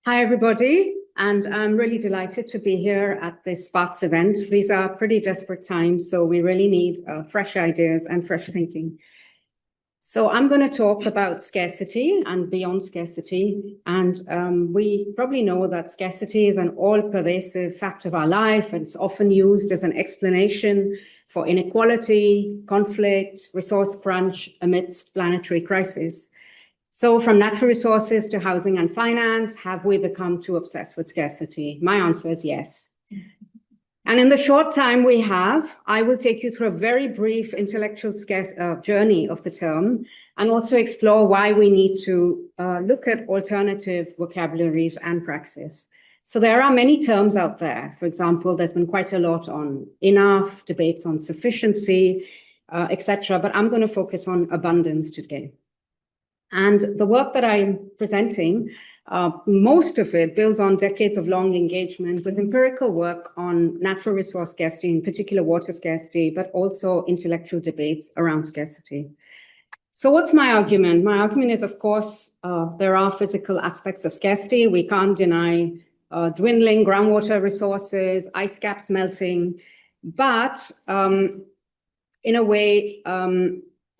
Hi, everybody, and I'm really delighted to be here at this Sparks event. These are pretty desperate times, so we really need fresh ideas and fresh thinking. So I'm going to talk about scarcity and beyond scarcity. And we probably know that scarcity is an all-pervasive fact of our life, and it's often used as an explanation for inequality, conflict, resource crunch amidst planetary crisis. So from natural resources to housing and finance, have we become too obsessed with scarcity? My answer is yes. And in the short time we have, I will take you through a very brief intellectual journey of the term and also explore why we need to look at alternative vocabularies and praxis. So there are many terms out there. For example, there's been quite a lot on enough, debates on sufficiency, etc. But I'm going to focus on abundance today. And the work that I'm presenting, most of it builds on decades of long engagement with empirical work on natural resource scarcity, in particular water scarcity, but also intellectual debates around scarcity. So what's my argument? My argument is, of course, there are physical aspects of scarcity. We can't deny dwindling groundwater resources, ice caps melting, but in a way,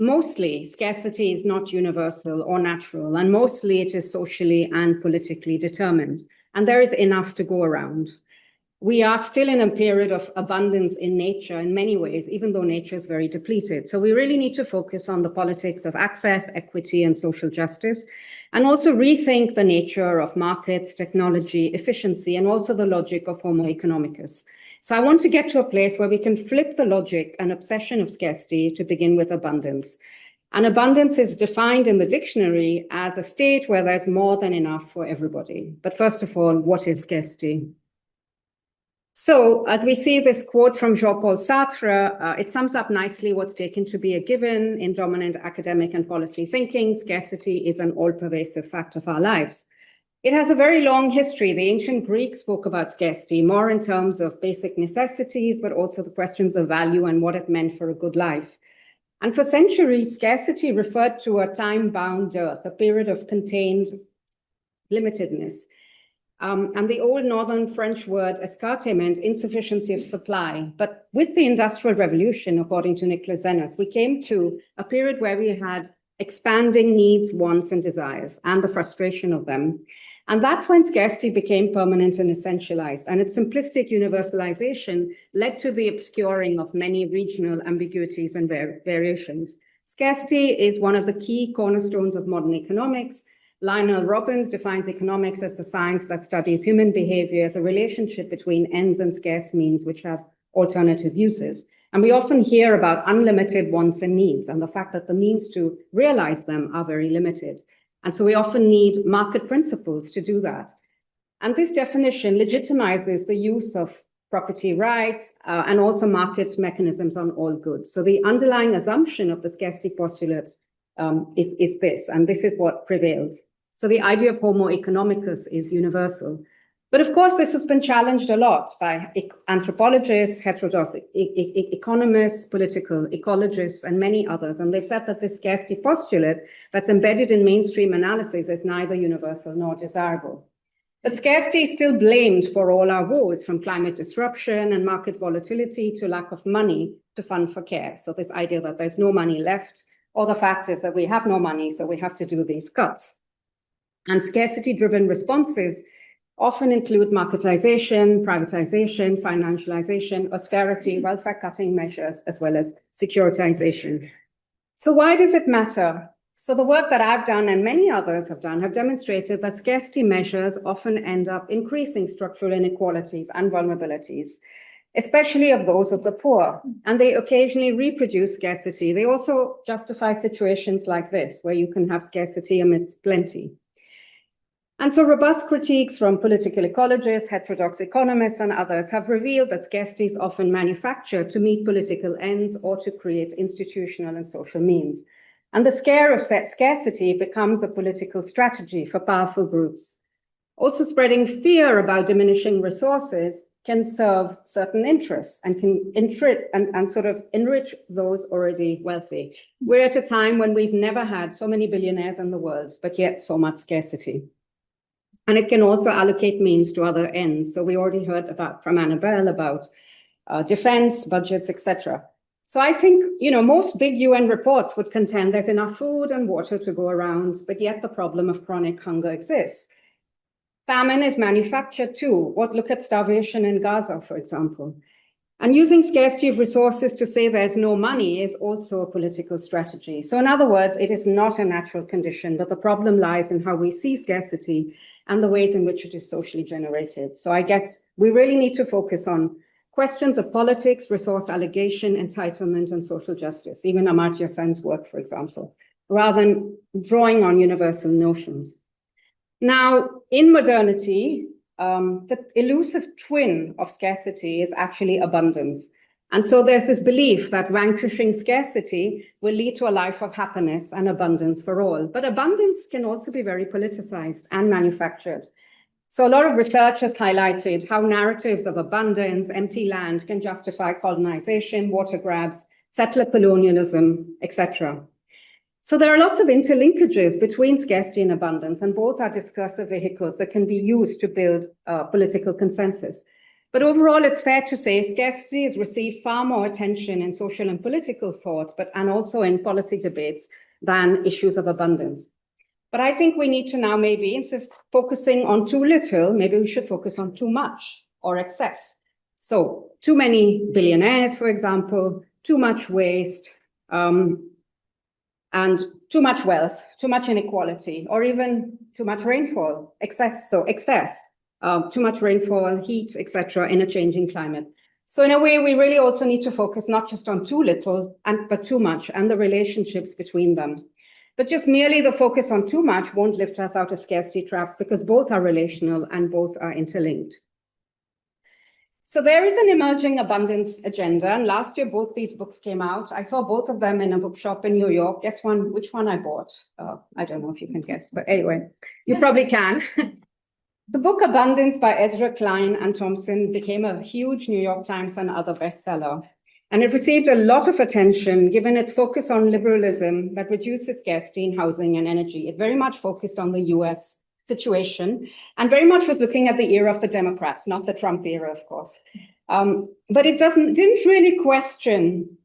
mostly, scarcity is not universal or natural, and mostly it is socially and politically determined. And there is enough to go around. We are still in a period of abundance in nature in many ways, even though nature is very depleted. So we really need to focus on the politics of access, equity, and social justice, and also rethink the nature of markets, technology, efficiency, and also the logic of Homo economicus. So I want to get to a place where we can flip the logic and obsession of scarcity to begin with abundance. And abundance is defined in the dictionary as a state where there's more than enough for everybody. But first of all, what is scarcity? So as we see this quote from Jean-Paul Sartre, it sums up nicely what's taken to be a given in dominant academic and policy thinking. Scarcity is an all-pervasive fact of our lives. It has a very long history. The ancient Greeks spoke about scarcity more in terms of basic necessities, but also the questions of value and what it meant for a good life. And for centuries, scarcity referred to a time-bound dearth, a period of contained limitedness. And the old Northern French word escarte meant insufficiency of supply. But with the Industrial Revolution, according to Nicholas Zenas, we came to a period where we had expanding needs, wants, and desires, and the frustration of them. And that's when scarcity became permanent and essentialized. And its simplistic universalization led to the obscuring of many regional ambiguities and variations. Scarcity is one of the key cornerstones of modern economics. Lionel Robbins defines economics as the science that studies human behavior as a relationship between ends and scarce means which have alternative uses. And we often hear about unlimited wants and needs and the fact that the means to realize them are very limited. And so we often need market principles to do that. And this definition legitimizes the use of property rights and also market mechanisms on all goods. So the underlying assumption of the scarcity postulate is this, and this is what prevails. So the idea of Homo economicus is universal. But of course, this has been challenged a lot by anthropologists, heterodox economists, political ecologists, and many others. And they've said that this scarcity postulate that's embedded in mainstream analysis is neither universal nor desirable. But scarcity is still blamed for all our woes, from climate disruption and market volatility to lack of money to fund for care. So this idea that there's no money left, or the fact is that we have no money, so we have to do these cuts. And scarcity-driven responses often include marketization, privatization, financialization, austerity, welfare-cutting measures, as well as securitization. So why does it matter? So the work that I've done and many others have done have demonstrated that scarcity measures often end up increasing structural inequalities and vulnerabilities, especially of those of the poor. And they occasionally reproduce scarcity. They also justify situations like this, where you can have scarcity amidst plenty. And so robust critiques from political ecologists, heterodox economists, and others have revealed that scarcity is often manufactured to meet political ends or to create institutional and social means. And the scare of scarcity becomes a political strategy for powerful groups. Also, spreading fear about diminishing resources can serve certain interests and can sort of enrich those already wealthy. We're at a time when we've never had so many billionaires in the world, but yet so much scarcity. And it can also allocate means to other ends. So we already heard about from Annabelle about defense, budgets, etc. So I think, most big UN reports would contend there's enough food and water to go around, but yet the problem of chronic hunger exists. Famine is manufactured too. Look at starvation in Gaza, for example. And using scarcity of resources to say there's no money is also a political strategy. So in other words, it is not a natural condition, but the problem lies in how we see scarcity and the ways in which it is socially generated. So I guess we really need to focus on questions of politics, resource allocation, entitlement, and social justice, even Amartya Sen's work, for example, rather than drawing on universal notions. Now, in modernity, the elusive twin of scarcity is actually abundance. And so there's this belief that vanquishing scarcity will lead to a life of happiness and abundance for all. But abundance can also be very politicized and manufactured. So a lot of research has highlighted how narratives of abundance, empty land can justify colonization, water grabs, settler colonialism, etc. So there are lots of interlinkages between scarcity and abundance, and both are discursive vehicles that can be used to build political consensus. But overall, it's fair to say scarcity has received far more attention in social and political thought, and also in policy debates than issues of abundance. But I think we need to now maybe, instead of focusing on too little, maybe we should focus on too much or excess. So too many billionaires, for example, too much waste, and too much wealth, too much inequality, or even too much rainfall, excess, too much rainfall, heat, etc., in a changing climate. So in a way, we really also need to focus not just on too little, but too much, and the relationships between them. But just merely the focus on too much won't lift us out of scarcity traps, because both are relational and both are interlinked. So there is an emerging abundance agenda, and last year both these books came out. I saw both of them in a bookshop in New York. Guess which one I bought? I don't know if you can guess, but anyway, you probably can. The book Abundance by Ezra Klein and Thompson became a huge New York Times and other bestseller. And it received a lot of attention given its focus on liberalism that reduces scarcity in housing and energy. It very much focused on the US situation and very much was looking at the era of the Democrats, not the Trump era, of course. But it didn't really question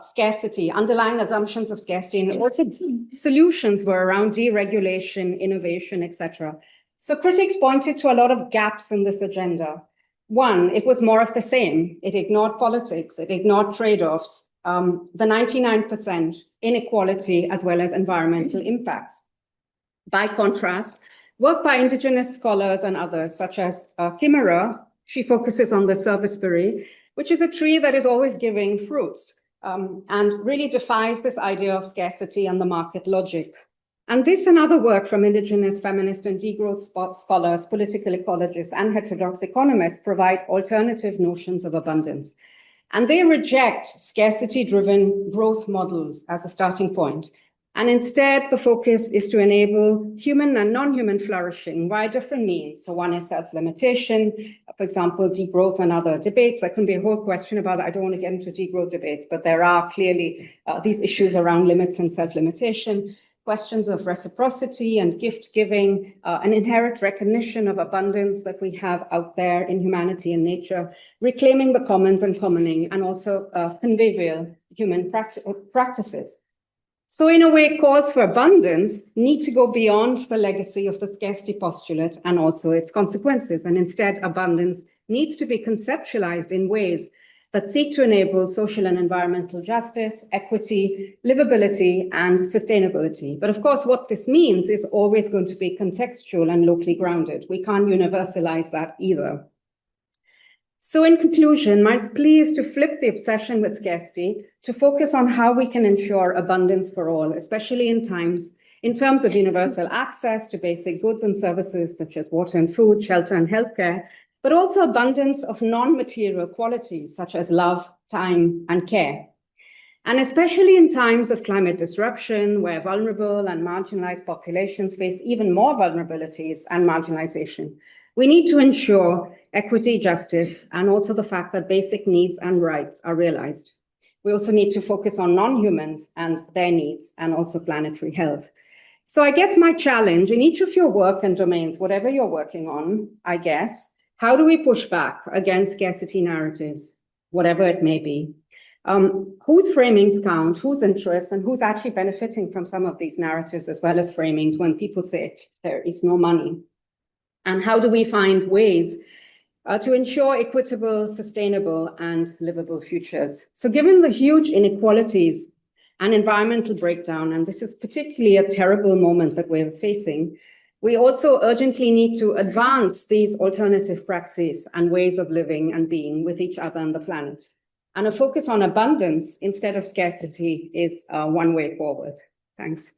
scarcity, underlying assumptions of scarcity, and also solutions were around deregulation, innovation, etc. So critics pointed to a lot of gaps in this agenda. One, it was more of the same. It ignored politics, it ignored trade-offs, the 99% inequality, as well as environmental impacts. By contrast, work by indigenous scholars and others, such as Kimmerer, she focuses on the serviceberry, which is a tree that is always giving fruits, and really defies this idea of scarcity and the market logic. And this and other work from indigenous, feminist, and degrowth scholars, political ecologists, and heterodox economists provide alternative notions of abundance. And they reject scarcity-driven growth models as a starting point. And instead, the focus is to enable human and non-human flourishing via different means. So one is self-limitation, for example, degrowth and other debates. There can be a whole question about that. I don't want to get into degrowth debates, but there are clearly these issues around limits and self-limitation. Questions of reciprocity and gift giving, an inherent recognition of abundance that we have out there in humanity and nature, reclaiming the commons and commoning, and also convivial human practices. So in a way, calls for abundance need to go beyond the legacy of the scarcity postulate and also its consequences. And instead, abundance needs to be conceptualized in ways that seek to enable social and environmental justice, equity, livability, and sustainability. But of course, what this means is always going to be contextual and locally grounded. We can't universalize that either. So in conclusion, my plea is to flip the obsession with scarcity to focus on how we can ensure abundance for all, especially in terms of universal access to basic goods and services such as water and food, shelter and healthcare, but also abundance of non-material qualities such as love, time, and care. And especially in times of climate disruption, where vulnerable and marginalized populations face even more vulnerabilities and marginalization, we need to ensure equity, justice, and also the fact that basic needs and rights are realized. We also need to focus on non-humans and their needs, and also planetary health. So I guess my challenge in each of your work and domains, whatever you're working on, I guess, how do we push back against scarcity narratives, whatever it may be? Whose framings count, whose interests, and who's actually benefiting from some of these narratives as well as framings when people say there is no money? And how do we find ways to ensure equitable, sustainable, and livable futures? So given the huge inequalities and environmental breakdown, and this is particularly a terrible moment that we're facing, we also urgently need to advance these alternative praxis and ways of living and being with each other and the planet. And a focus on abundance instead of scarcity is one way forward. Thanks.